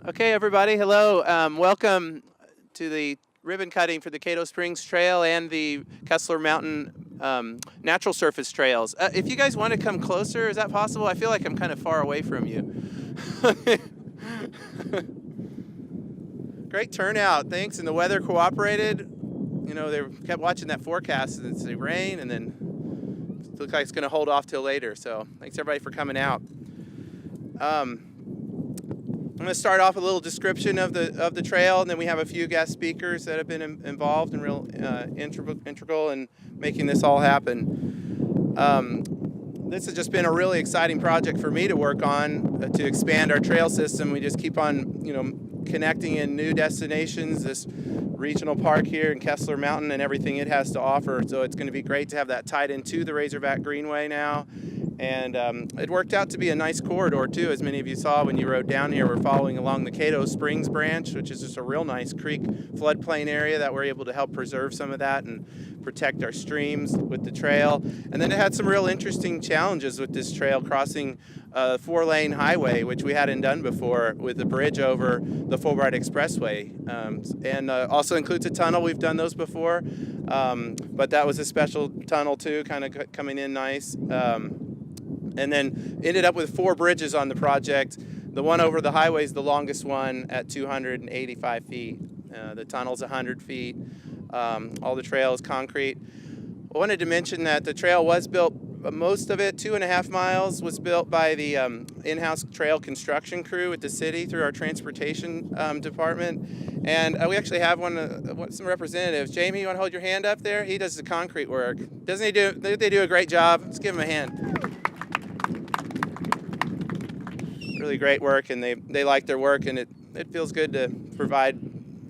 Okay, everybody, hello. Welcome to the ribbon cutting for the Cato Springs Trail and the Kessler Mountain natural surface trails. If you guys want to come closer, is that possible? I feel like I'm kind of far away from you. Great turnout, thanks. And the weather cooperated. You know, they kept watching that forecast and it's rain, and then it looks like it's going to hold off till later. So thanks everybody for coming out. I'm going to start off with a little description of the trail, and then we have a few guest speakers that have been involved and real integral in making this all happen. This has just been a really exciting project for me to work on to expand our trail system. We just keep on, connecting in new destinations. This regional park here in Kessler Mountain and everything it has to offer. So it's going to be great to have that tied into the Razorback Greenway now. And it worked out to be a nice corridor too, as many of you saw when you rode down here. We're following along the Cato Springs branch, which is just a real nice creek floodplain area that we're able to help preserve some of that and protect our streams with the trail. And then it had some real interesting challenges with this trail, crossing a 4-lane highway, which we hadn't done before, with the bridge over the Fulbright Expressway. And also includes a tunnel. We've done those before, but that was a special tunnel too, kind of coming in nice. And then ended up with 4 bridges on the project. The one over the highway is the longest one at 285 feet. The tunnel's 100 feet. All the trail is concrete. I wanted to mention that the trail was built, most of it, 2.5 miles, was built by the in-house trail construction crew at the city through our transportation department. And we actually have some representatives. Jamie, you want to hold your hand up there? He does the concrete work. Doesn't he do? They do a great job. Let's give him a hand. Really great work, and they like their work, and it feels good to provide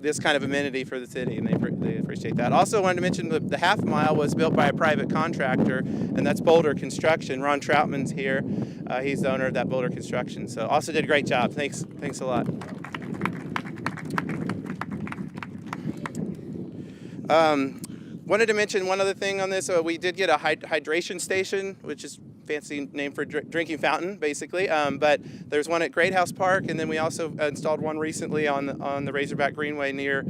this kind of amenity for the city, and they appreciate that. Also wanted to mention the half mile was built by a private contractor, and that's Boulder Construction. Ron Troutman's here. He's the owner of that Boulder Construction. So also did a great job. Thanks a lot. Wanted to mention one other thing on this. We did get a hydration station, which is fancy name for drinking fountain, basically. But there's one at Great House Park, and then we also installed one recently on the Razorback Greenway near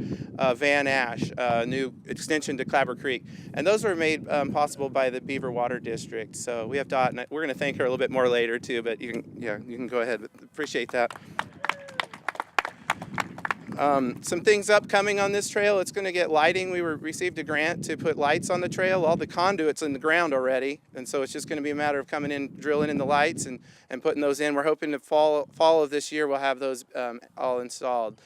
Van Ash, a new extension to Clabber Creek. And those were made possible by the Beaver Water District. So we have Dot, and we're going to thank her a little bit more later too. But you can go ahead. Appreciate that. Some things upcoming on this trail. It's going to get lighting. We received a grant to put lights on the trail. All the conduit's in the ground already, and so it's just going to be a matter of coming in, drilling in the lights, and putting those in. We're hoping to fall of this year we'll have those all installed.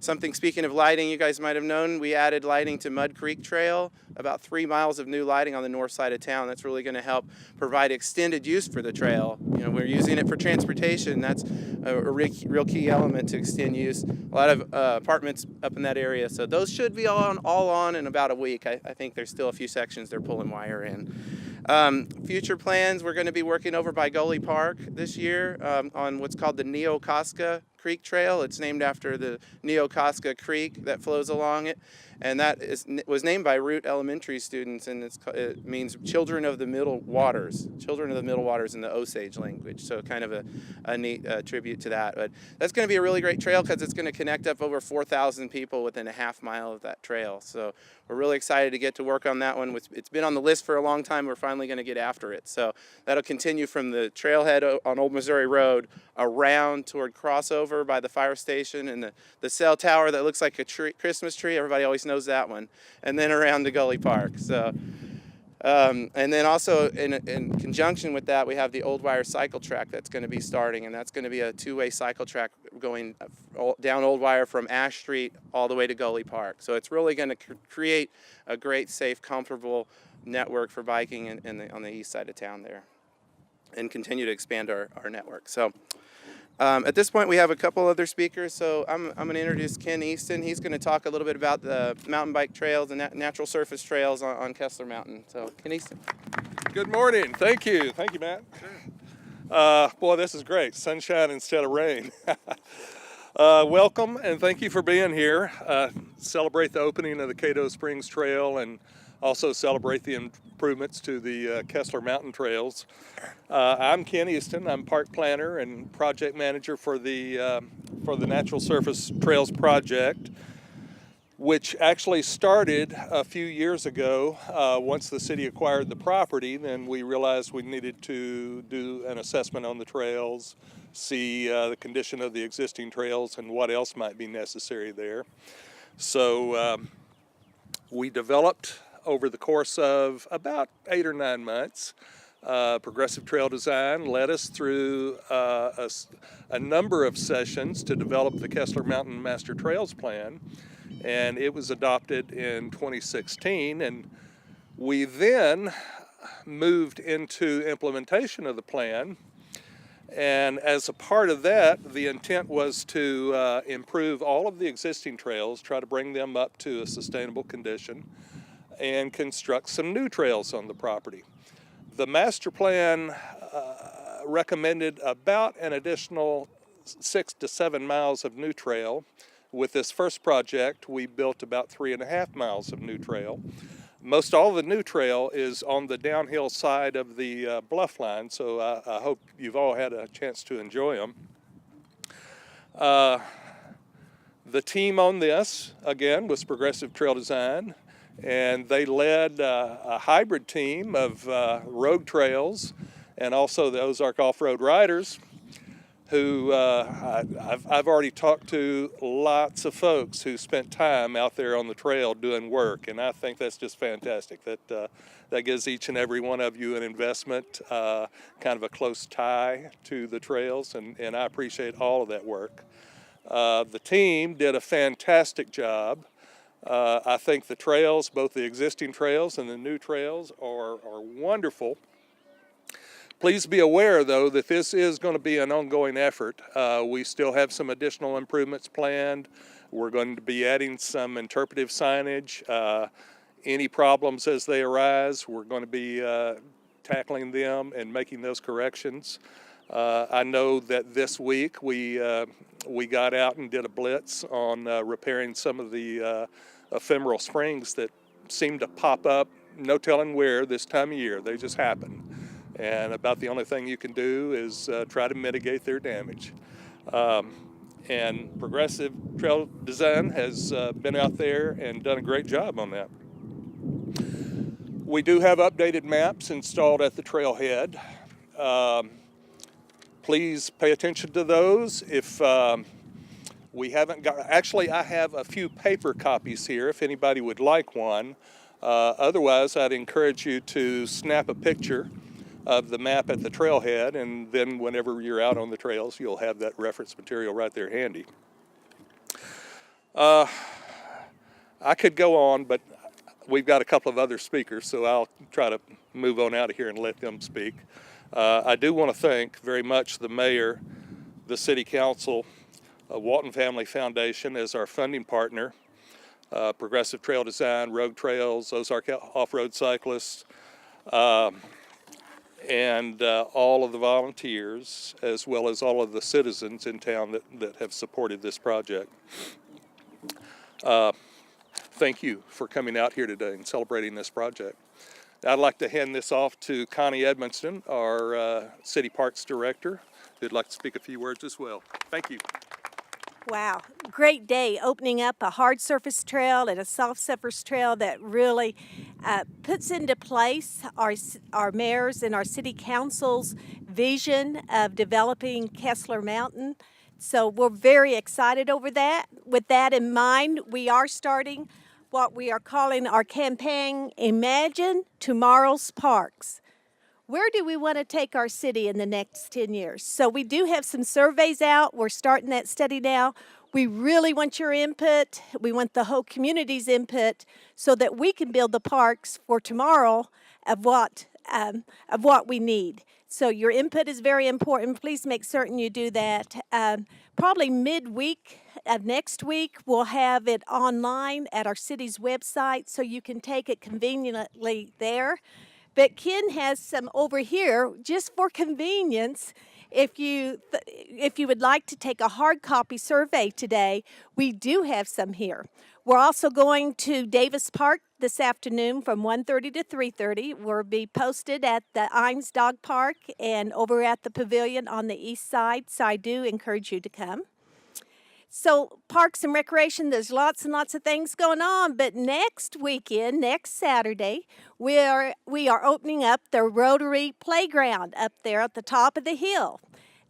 Speaking of lighting, you guys might have known, we added lighting to Mud Creek Trail, about 3 miles of new lighting on the north side of town. That's really going to help provide extended use for the trail. We're using it for transportation. That's a real key element to extend use. A lot of apartments up in that area, so those should be all on in about a week. I think there's still a few sections they're pulling wire in. Future plans, we're going to be working over by Gully Park this year on what's called the Neocoska Creek Trail. It's named after the Neocoska Creek that flows along it, and that was named by Root Elementary students, and it means children of the middle waters, in the Osage language. So kind of a neat tribute to that. But that's going to be a really great trail because it's going to connect up over 4,000 people within a half mile of that trail. So we're really excited to get to work on that one. It's been on the list for a long time. We're finally going to get after it. So that'll continue from the trailhead on Old Missouri Road around toward crossover by the fire station and the cell tower that looks like a Christmas tree. Everybody always knows that one. And then around the Gully Park. So, and then also in conjunction with that, we have the Old Wire cycle track that's going to be starting, and that's going to be a 2-way cycle track going down Old Wire from Ash Street all the way to Gully Park. So it's really going to create a great, safe, comfortable network for biking on the east side of town there, and continue to expand our network. So at this point, we have a couple other speakers. So I'm going to introduce Ken Easton. He's going to talk a little bit about the mountain bike trails and natural surface trails on Kessler Mountain. So Ken Easton. Good morning. Thank you, Matt. Sure. Boy, this is great. Sunshine instead of rain. Welcome, and thank you for being here. Celebrate the opening of the Cato Springs Trail and also celebrate the improvements to the Kessler Mountain trails. I'm Ken Easton. I'm park planner and project manager for the Natural Surface Trails project, which actually started a few years ago. Once the city acquired the property, then we realized we needed to do an assessment on the trails, see the condition of the existing trails and what else might be necessary there. So we developed over the course of about 8 or 9 months. Progressive Trail Design led us through a number of sessions to develop the Kessler Mountain Master Trails Plan, and it was adopted in 2016, and we then moved into implementation of the plan. And as a part of that, the intent was to improve all of the existing trails, try to bring them up to a sustainable condition, and construct some new trails on the property. The master plan recommended about an additional 6 to 7 miles of new trail. With this first project, we built about 3.5 miles of new trail. Most all of the new trail is on the downhill side of the bluff line, so I hope you've all had a chance to enjoy them. The team on this, again, was Progressive Trail Design, and they led a hybrid team of road trails and also the Ozark Off-Road Riders, who I've already talked to lots of folks who spent time out there on the trail doing work, and I think that's just fantastic. That gives each and every one of you an investment, kind of a close tie to the trails, and I appreciate all of that work. The team did a fantastic job. I think the trails, both the existing trails and the new trails, are wonderful. Please be aware, though, that this is going to be an ongoing effort. We still have some additional improvements planned. We're going to be adding some interpretive signage. Any problems as they arise, we're going to be tackling them and making those corrections. I know that this week we got out and did a blitz on repairing some of the ephemeral springs that seem to pop up, no telling where, this time of year. They just happen. And about the only thing you can do is try to mitigate their damage. And Progressive Trail Design has been out there and done a great job on that. We do have updated maps installed at the trailhead. Please pay attention to those. If we haven't got, actually I have a few paper copies here if anybody would like one. Otherwise, I'd encourage you to snap a picture of the map at the trailhead, and then whenever you're out on the trails, you'll have that reference material right there handy. I could go on, but we've got a couple of other speakers, so I'll try to move on out of here and let them speak. I do want to thank very much the mayor, the city council, Walton Family Foundation as our funding partner, Progressive Trail Design, Road Trails, Ozark Off-Road Cyclists, and all of the volunteers, as well as all of the citizens in town that have supported this project. Thank you for coming out here today and celebrating this project. I'd like to hand this off to Connie Edmonston, our City Parks Director, who'd like to speak a few words as well. Thank you. Wow, great day opening up a hard surface trail and a soft surface trail that really puts into place our mayor's and our city council's vision of developing Kessler Mountain. So we're very excited over that. With that in mind, we are starting what we are calling our campaign, Imagine Tomorrow's Parks. Where do we want to take our city in the next 10 years? So we do have some surveys out. We're starting that study now. We really want your input. We want the whole community's input so that we can build the parks for tomorrow of what we need. So your input is very important. Please make certain you do that. Probably midweek of next week, we'll have it online at our city's website so you can take it conveniently there. But Ken has some over here just for convenience. If you would like to take a hard copy survey today, we do have some here. We're also going to Davis Park this afternoon from 1:30 to 3:30. We'll be posted at the Imes Dog Park and over at the pavilion on the east side, so I do encourage you to come. So Parks and Recreation, there's lots and lots of things going on, but next weekend, next Saturday, we are opening up the Rotary Playground up there at the top of the hill.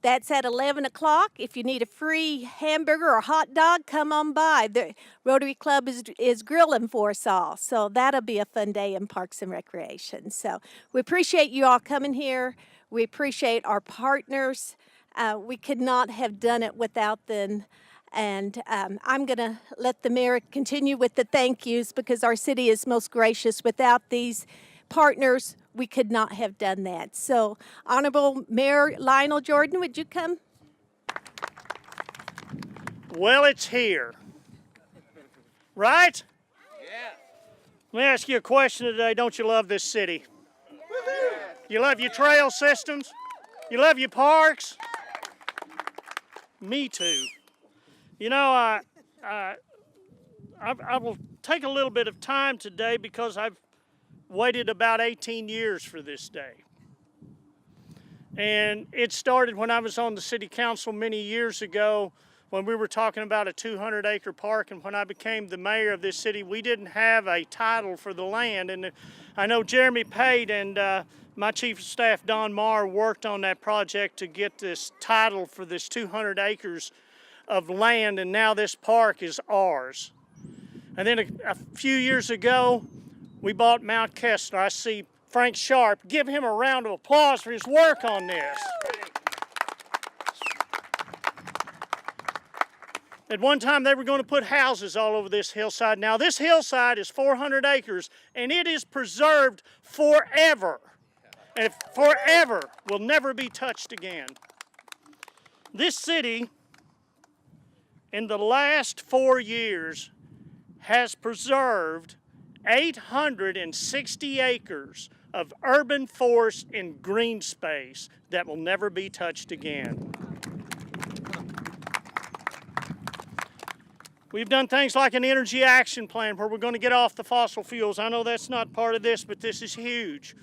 That's at 11 o'clock. If you need a free hamburger or hot dog, come on by. The Rotary Club is grilling for us all. So that'll be a fun day in Parks and Recreation. So we appreciate you all coming here. We appreciate our partners. We could not have done it without them. And I'm going to let the mayor continue with the thank yous because our city is most gracious. Without these partners, we could not have done that. So, Honorable Mayor Lionel Jordan, would you come? Well, it's here. Right? Yeah. Let me ask you a question today. Don't you love this city? You love your trail systems? You love your parks? Me too. You know, I will take a little bit of time today because I've waited about 18 years for this day. And it started when I was on the city council many years ago when we were talking about a 200-acre park, and when I became the mayor of this city, we didn't have a title for the land. And I know Jeremy Pate and my chief of staff, Don Marr, worked on that project to get this title for this 200 acres of land, and now this park is ours. And then a few years ago, we bought Mount Kessler. I see Frank Sharp. Give him a round of applause for his work on this. At one time, they were going to put houses all over this hillside. Now, this hillside is 400 acres, and it is preserved forever. And forever will never be touched again. This city, in the last 4 years, has preserved 860 acres of urban forest and green space that will never be touched again. We've done things like an energy action plan where we're going to get off the fossil fuels. I know that's not part of this, but this is huge.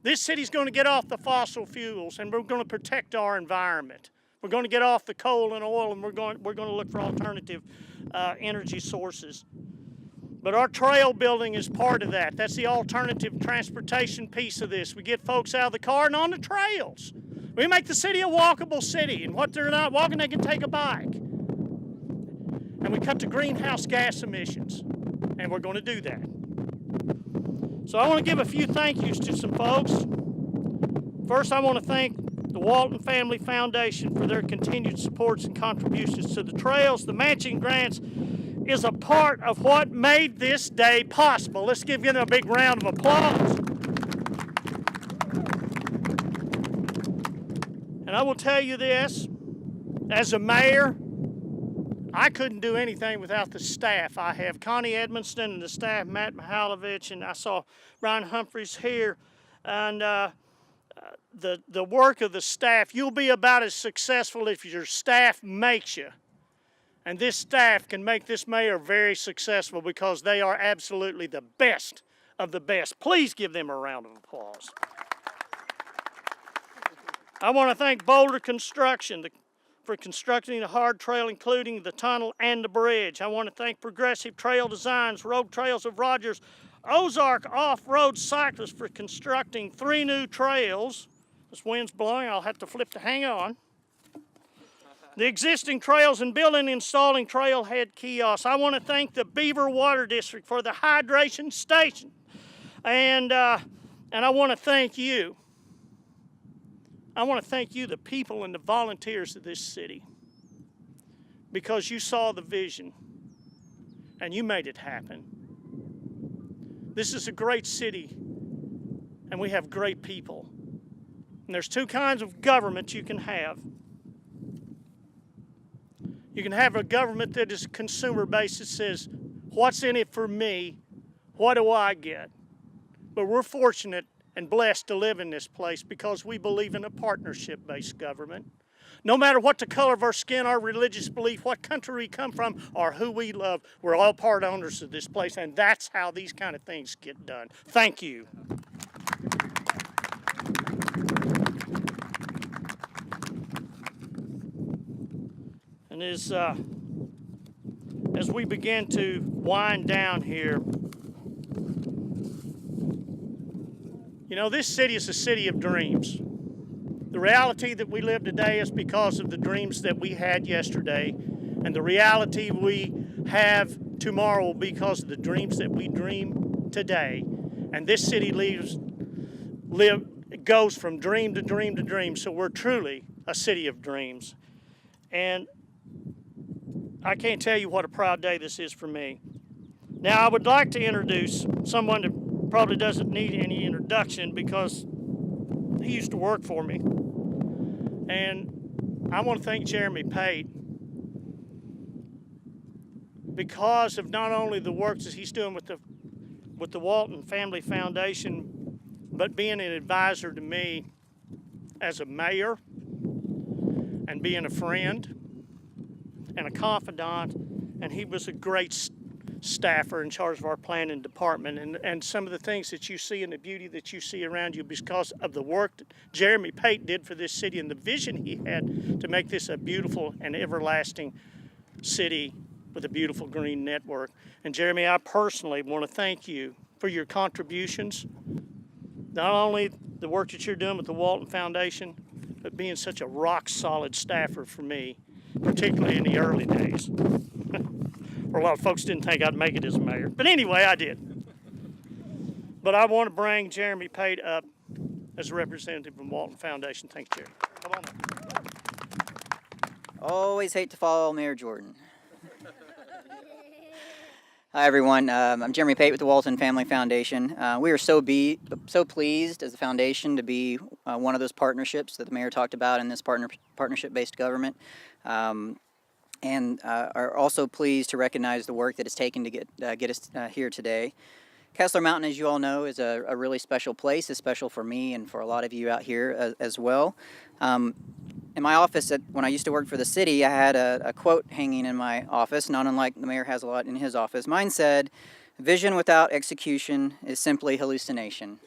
This city's going to get off the fossil fuels, and we're going to protect our environment. We're going to get off the coal and oil, and we're going to look for alternative energy sources. But our trail building is part of that. That's the alternative transportation piece of this. We get folks out of the car and on the trails. We make the city a walkable city, and what they're not walking, they can take a bike. And we cut the greenhouse gas emissions, and we're going to do that. So I want to give a few thank yous to some folks. First, I want to thank the Walton Family Foundation for their continued supports and contributions to the trails. The matching grants is a part of what made this day possible. Let's give them a big round of applause. And I will tell you this, as a mayor, I couldn't do anything without the staff. I have Connie Edmonston and the staff, Matt Mihalovich, and I saw Ryan Humphreys here. And the work of the staff, you'll be about as successful if your staff makes you. And this staff can make this mayor very successful because they are absolutely the best of the best. Please give them a round of applause. I want to thank Boulder Construction for constructing the hard trail, including the tunnel and the bridge. I want to thank Progressive Trail Designs, Road Trails of Rogers, Ozark Off-Road Cyclists for constructing 3 new trails. This wind's blowing, I'll have to flip to hang on. The existing trails and building and installing trailhead kiosks. I want to thank the Beaver Water District for the hydration station. And I want to thank you. I want to thank you, the people and the volunteers of this city, because you saw the vision and you made it happen. This is a great city and we have great people. And there's 2 kinds of government you can have. You can have a government that is consumer-based that says, what's in it for me? What do I get? But we're fortunate and blessed to live in this place because we believe in a partnership-based government. No matter what the color of our skin, our religious belief, what country we come from, or who we love, we're all part owners of this place, and that's how these kind of things get done. Thank you. And as we begin to wind down here, you know, this city is a city of dreams. The reality that we live today is because of the dreams that we had yesterday, and the reality we have tomorrow will be because of the dreams that we dream today. And this city goes from dream to dream to dream, so we're truly a city of dreams. And I can't tell you what a proud day this is for me. Now, I would like to introduce someone that probably doesn't need any introduction because he used to work for me. And I want to thank Jeremy Pate because of not only the work that he's doing with the Walton Family Foundation, but being an advisor to me as a mayor and being a friend and a confidant, and he was a great staffer in charge of our planning department. And some of the things that you see and the beauty that you see around you because of the work that Jeremy Pate did for this city and the vision he had to make this a beautiful and everlasting city with a beautiful green network. And Jeremy, I personally want to thank you for your contributions, not only the work that you're doing with the Walton Foundation, but being such a rock-solid staffer for me, particularly in the early days. Where a lot of folks didn't think I'd make it as a mayor. But anyway, I did. But I want to bring Jeremy Pate up as a representative from Walton Foundation. Thanks, Jeremy. Come on up. Always hate to follow Mayor Jordan. Hi, everyone. I'm Jeremy Pate with the Walton Family Foundation. We are so pleased as a foundation to be one of those partnerships that the mayor talked about in this partnership-based government. And are also pleased to recognize the work that it's taken to get us here today. Kessler Mountain, as you all know, is a really special place. It's special for me and for a lot of you out here as well. In my office, when I used to work for the city, I had a quote hanging in my office, not unlike the mayor has a lot in his office. Mine said, "Vision without execution is simply hallucination."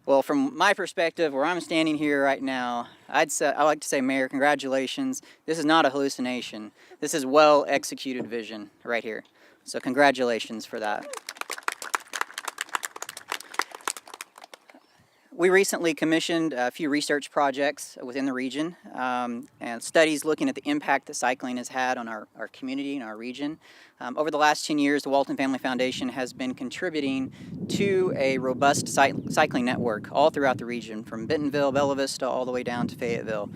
Well, from my perspective, where I'm standing here right now, I like to say, Mayor, congratulations. This is not a hallucination. This is well-executed vision right here. So congratulations for that. We recently commissioned a few research projects within the region and studies looking at the impact that cycling has had on our community and our region. Over the last 10 years, the Walton Family Foundation has been contributing to a robust cycling network all throughout the region, from Bentonville, Bella Vista, all the way down to Fayetteville.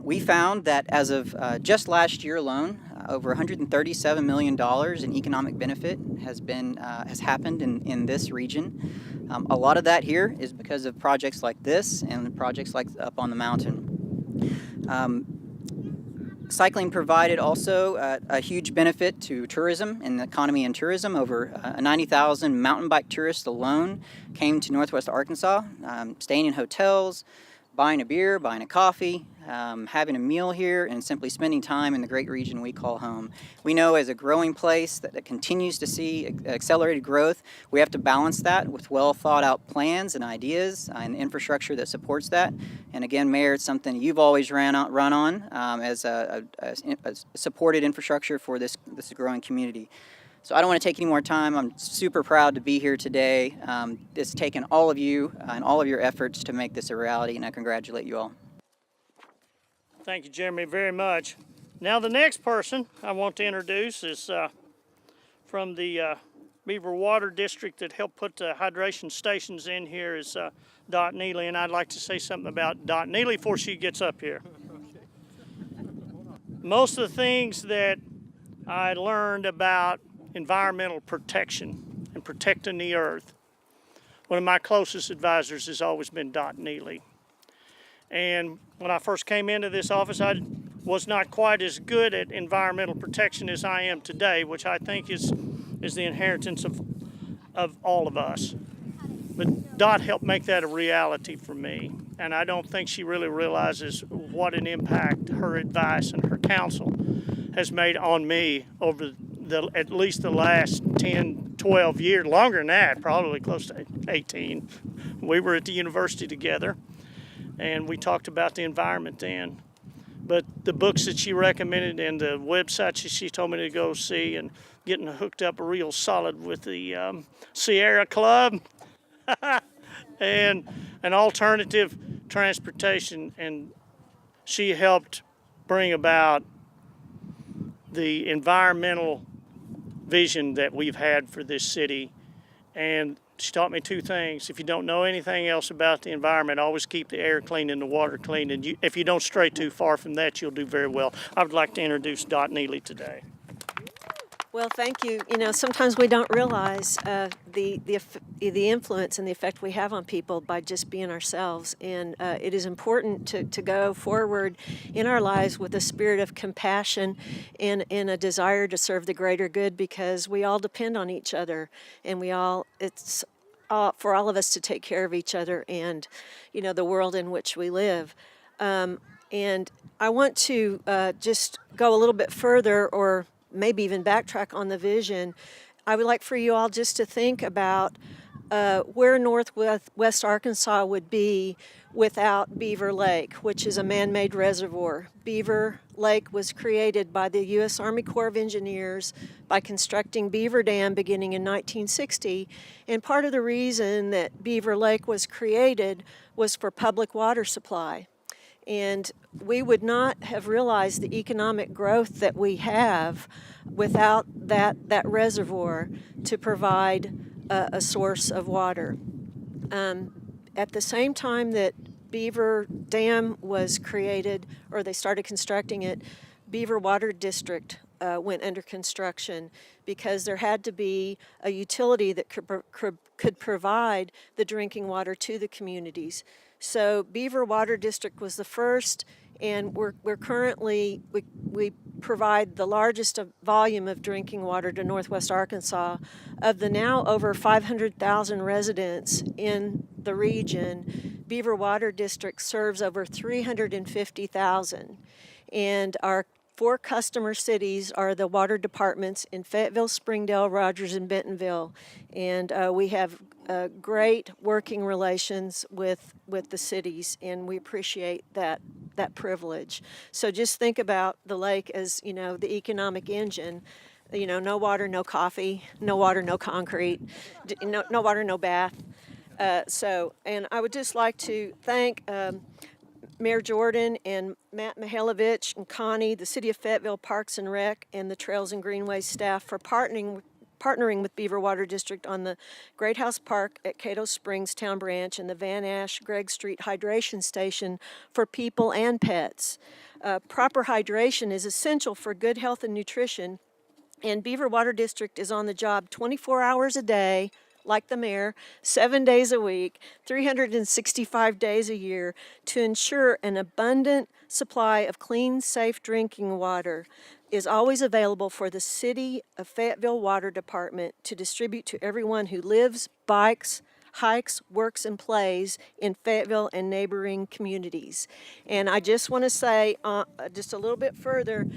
We found that as of just last year alone, over $137 million in economic benefit has happened in this region. A lot of that here is because of projects like this and projects like up on the mountain. Cycling provided also a huge benefit to tourism and the economy and tourism. Over 90,000 mountain bike tourists alone came to Northwest Arkansas, staying in hotels, buying a beer, buying a coffee, having a meal here, and simply spending time in the great region we call home. We know as a growing place that continues to see accelerated growth, we have to balance that with well thought out plans and ideas and infrastructure that supports that. And again, Mayor, it's something you've always run on as a supported infrastructure for this growing community. So I don't want to take any more time. I'm super proud to be here today. It's taken all of you and all of your efforts to make this a reality, and I congratulate you all. Thank you, Jeremy, very much. Now the next person I want to introduce is from the Beaver Water District that helped put the hydration stations in here is Dot Neely, and I'd like to say something about Dot Neely before she gets up here. Most of the things that I learned about environmental protection and protecting the earth, one of my closest advisors has always been Dot Neely. And when I first came into this office, I was not quite as good at environmental protection as I am today, which I think is the inheritance of all of us. But Dot helped make that a reality for me, and I don't think she really realizes what an impact her advice and her counsel has made on me over at least the last 10, 12 years, longer than that, probably close to 18. We were at the university together, and we talked about the environment then. But the books that she recommended and the websites that she told me to go see, and getting hooked up real solid with the Sierra Club and an alternative transportation, and she helped bring about the environmental vision that we've had for this city. And she taught me two things. If you don't know anything else about the environment, always keep the air clean and the water clean. And if you don't stray too far from that, you'll do very well. I would like to introduce Dot Neely today. Well, thank you. You know, sometimes we don't realize the influence and the effect we have on people by just being ourselves. And it is important to go forward in our lives with a spirit of compassion and a desire to serve the greater good, because we all depend on each other, and it's for all of us to take care of each other and, you know, the world in which we live. And I want to just go a little bit further, or maybe even backtrack on the vision. I would like for you all just to think about where Northwest Arkansas would be without Beaver Lake, which is a man-made reservoir. Beaver Lake was created by the U.S. Army Corps of Engineers by constructing Beaver Dam beginning in 1960. And part of the reason that Beaver Lake was created was for public water supply. And we would not have realized the economic growth that we have without that reservoir to provide a source of water. At the same time that Beaver Dam was created, or they started constructing it, Beaver Water District went under construction, because there had to be a utility that could provide the drinking water to the communities. So Beaver Water District was the first, and we're currently, we provide the largest volume of drinking water to Northwest Arkansas. Of the now over 500,000 residents in the region, Beaver Water District serves over 350,000. And our 4 customer cities are the water departments in Fayetteville, Springdale, Rogers, and Bentonville. And we have great working relations with the cities, and we appreciate that privilege. So just think about the lake as, you know, the economic engine. You know, no water, no coffee; no water, no concrete; no water, no bath. And I would just like to thank Mayor Jordan and Matt Mihailovich and Connie, the City of Fayetteville Parks and Rec, and the Trails and Greenways staff for partnering with Beaver Water District on the Great House Park at Cato Springs Town Branch and the Van Ash Gregg Street Hydration Station for people and pets. Proper hydration is essential for good health and nutrition, and Beaver Water District is on the job 24 hours a day, like the mayor, 7 days a week, 365 days a year, to ensure an abundant supply of clean, safe drinking water is always available for the City of Fayetteville Water Department to distribute to everyone who lives, bikes, hikes, works, and plays in Fayetteville and neighboring communities. And I just want to say, just a little bit further,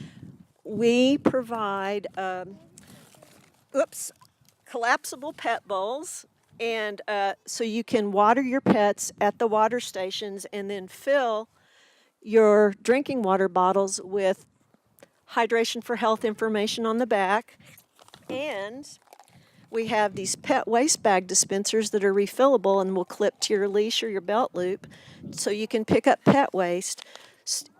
we provide collapsible pet bowls, and so you can water your pets at the water stations and then fill your drinking water bottles with hydration for health information on the back. And we have these pet waste bag dispensers that are refillable and will clip to your leash or your belt loop, so you can pick up pet waste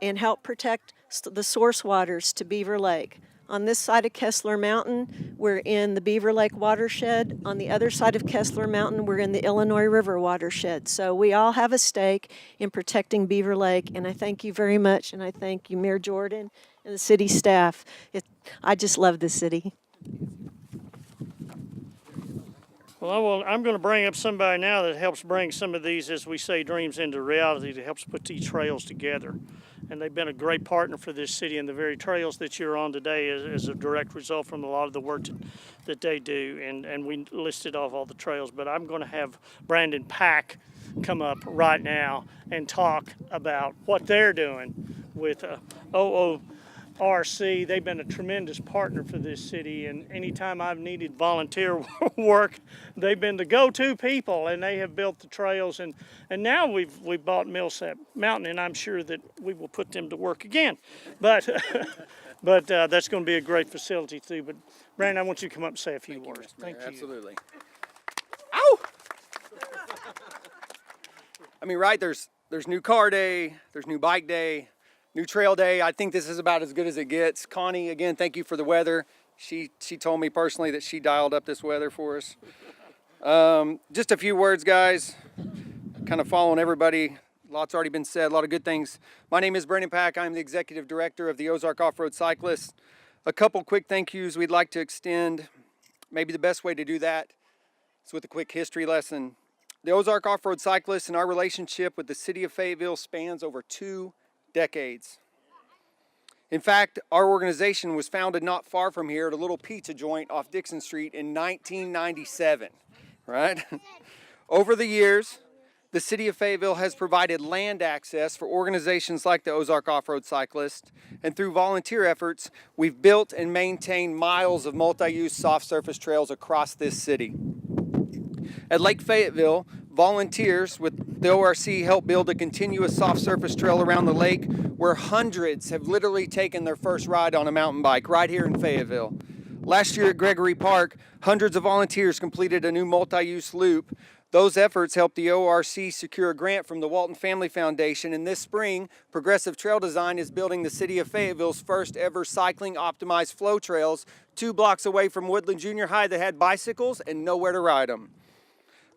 and help protect the source waters to Beaver Lake. On this side of Kessler Mountain, we're in the Beaver Lake watershed. On the other side of Kessler Mountain, we're in the Illinois River watershed. So we all have a stake in protecting Beaver Lake, and I thank you very much, and I thank you, Mayor Jordan, and the city staff. I just love the city. Well, I'm going to bring up somebody now that helps bring some of these, as we say, dreams into reality, that helps put these trails together. And they've been a great partner for this city, and the very trails that you're on today is a direct result from a lot of the work that they do. And we listed off all the trails, but I'm going to have Brandon Pack come up right now and talk about what they're doing with OORC. They've been a tremendous partner for this city, and anytime I've needed volunteer work, they've been the go-to people, and they have built the trails. And now we've bought Millsap Mountain, and I'm sure that we will put them to work again. But that's going to be a great facility too. But Brandon, I want you to come up and say a few words. Thank you. Absolutely. Ow! I mean, right, there's new car day, there's new bike day, new trail day. I think this is about as good as it gets. Connie, again, thank you for the weather. She told me personally that she dialed up this weather for us. Just a few words, guys. Kind of following everybody. Lots already been said, a lot of good things. My name is Brandon Pack. I'm the executive director of the Ozark Off-Road Cyclists. A couple quick thank yous we'd like to extend. Maybe the best way to do that is with a quick history lesson. The Ozark Off-Road Cyclists and our relationship with the city of Fayetteville spans over 2 decades. In fact, our organization was founded not far from here at a little pizza joint off Dixon Street in 1997, right? Over the years, the city of Fayetteville has provided land access for organizations like the Ozark Off-Road Cyclists, and through volunteer efforts, we've built and maintained miles of multi-use soft surface trails across this city. At Lake Fayetteville, volunteers with the ORC helped build a continuous soft surface trail around the lake where hundreds have literally taken their first ride on a mountain bike right here in Fayetteville. Last year at Gregory Park, hundreds of volunteers completed a new multi-use loop. Those efforts helped the ORC secure a grant from the Walton Family Foundation, and this spring, Progressive Trail Design is building the city of Fayetteville's first ever cycling optimized flow trails 2 blocks away from Woodland Junior High that had bicycles and nowhere to ride them.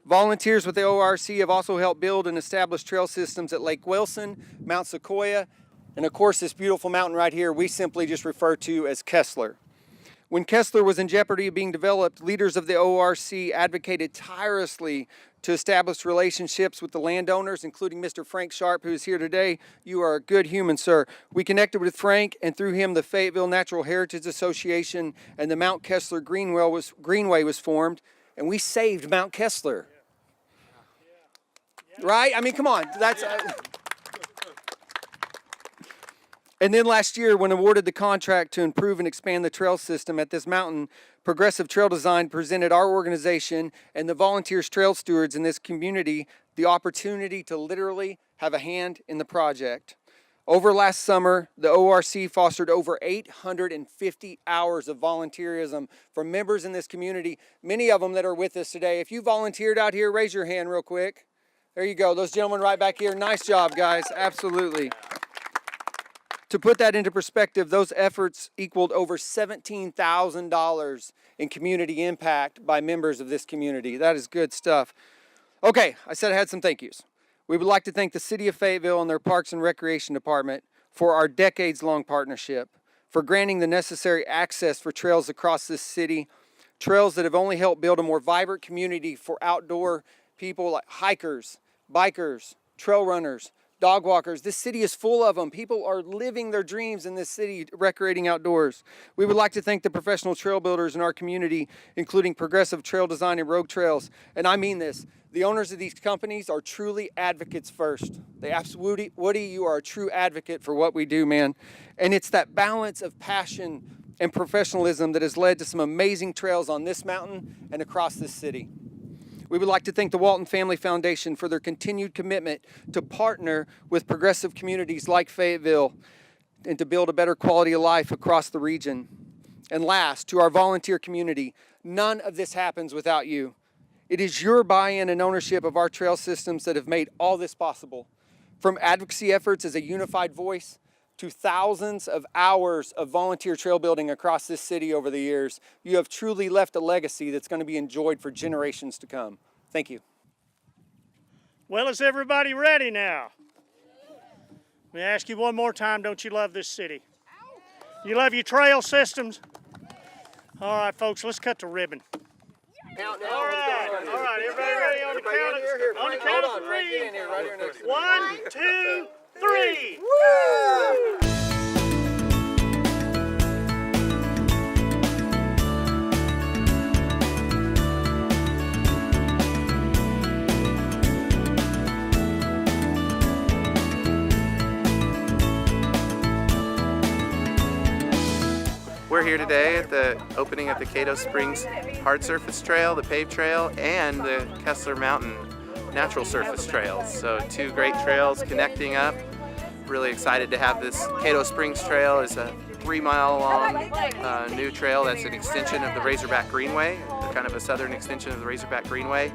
Volunteers with the ORC have also helped build and establish trail systems at Lake Wilson, Mount Sequoia, and of course this beautiful mountain right here we simply just refer to as Kessler. When Kessler was in jeopardy of being developed, leaders of the ORC advocated tirelessly to establish relationships with the landowners, including Mr. Frank Sharp, who is here today. You are a good human, sir. We connected with Frank, and through him, the Fayetteville Natural Heritage Association and the Mount Kessler Greenway was formed, and we saved Mount Kessler. Right? I mean, come on. That's... And then last year, when awarded the contract to improve and expand the trail system at this mountain, Progressive Trail Design presented our organization and the volunteers trail stewards in this community the opportunity to literally have a hand in the project. Over last summer, the ORC fostered over 850 hours of volunteerism from members in this community, many of them that are with us today. If you volunteered out here, raise your hand real quick. There you go. Those gentlemen right back here. Nice job, guys. Absolutely. To put that into perspective, those efforts equaled over $17,000 in community impact by members of this community. That is good stuff. Okay, I said I had some thank yous. We would like to thank the City of Fayetteville and their Parks and Recreation Department for our decades-long partnership, for granting the necessary access for trails across this city, trails that have only helped build a more vibrant community for outdoor people like hikers, bikers, trail runners, dog walkers. This city is full of them. People are living their dreams in this city, recreating outdoors. We would like to thank the professional trail builders in our community, including Progressive Trail Design and Rogue Trails. And I mean this. The owners of these companies are truly advocates first. They absolutely, Woody, you are a true advocate for what we do, man. And it's that balance of passion and professionalism that has led to some amazing trails on this mountain and across this city. We would like to thank the Walton Family Foundation for their continued commitment to partner with progressive communities like Fayetteville and to build a better quality of life across the region. And last, to our volunteer community, none of this happens without you. It is your buy-in and ownership of our trail systems that have made all this possible. From advocacy efforts as a unified voice to thousands of hours of volunteer trail building across this city over the years, you have truly left a legacy that's going to be enjoyed for generations to come. Thank you. Well, is everybody ready now? Let me ask you one more time, don't you love this city? You love your trail systems? All right, folks, let's cut the ribbon. All right, everybody ready on the count of 3? 1, 2, 3. Woo! We're here today at the opening of the Cato Springs hard surface trail, the paved trail, and the Kessler Mountain natural surface trails. So 2 great trails connecting up. Really excited to have this. Cato Springs Trail is a 3-mile long new trail that's an extension of the Razorback Greenway, kind of a southern extension of the Razorback Greenway,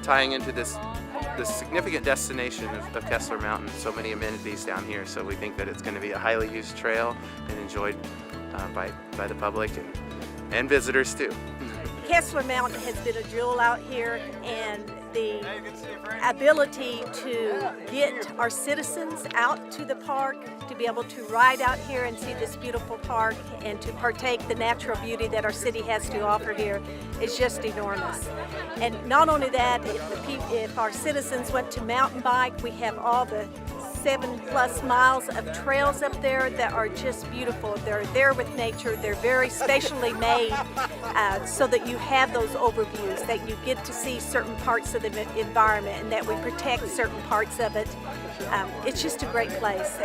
tying into this significant destination of Kessler Mountain. So many amenities down here, so we think that it's going to be a highly used trail and enjoyed by the public and visitors too. Kessler Mountain has been a jewel out here, and the ability to get our citizens out to the park, to be able to ride out here and see this beautiful park and to partake the natural beauty that our city has to offer here is just enormous. And not only that, if our citizens want to mountain bike, we have all the 7+ miles of trails up there that are just beautiful. They're there with nature. They're very spatially made so that you have those overviews, that you get to see certain parts of the environment and that we protect certain parts of it. It's just a great place.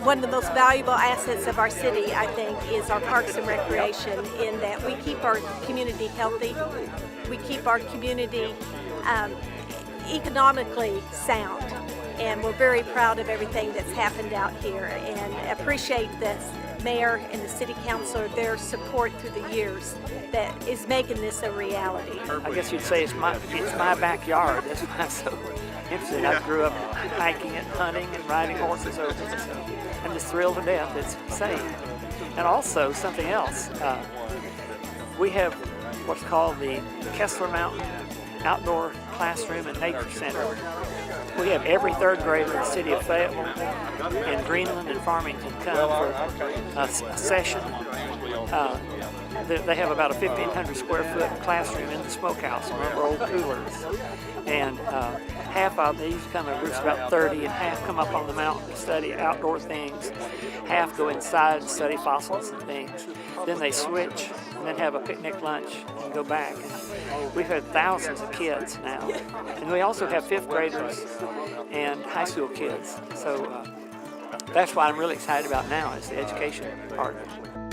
One of the most valuable assets of our city, I think, is our parks and recreation, in that we keep our community healthy. We keep our community economically sound. And we're very proud of everything that's happened out here and appreciate the mayor and the city council, their support through the years that is making this a reality. I guess you'd say it's my backyard. That's why I'm so interested. I grew up hiking and hunting and riding horses over it, so I'm just thrilled to death it's safe. And also something else, we have what's called the Kessler Mountain Outdoor Classroom and Nature Center. We have every 3rd grader in the city of Fayetteville and Greenland and Farmington come for a session. They have about a 1,500 square foot classroom in the smokehouse, remember, old coolers. And half of these come in groups about 30, and half come up on the mountain to study outdoor things. Half go inside and study fossils and things. Then they switch and then have a picnic lunch and go back. And we've had thousands of kids now. And we also have 5th graders and high school kids. So that's what I'm really excited about now, is the education part of it.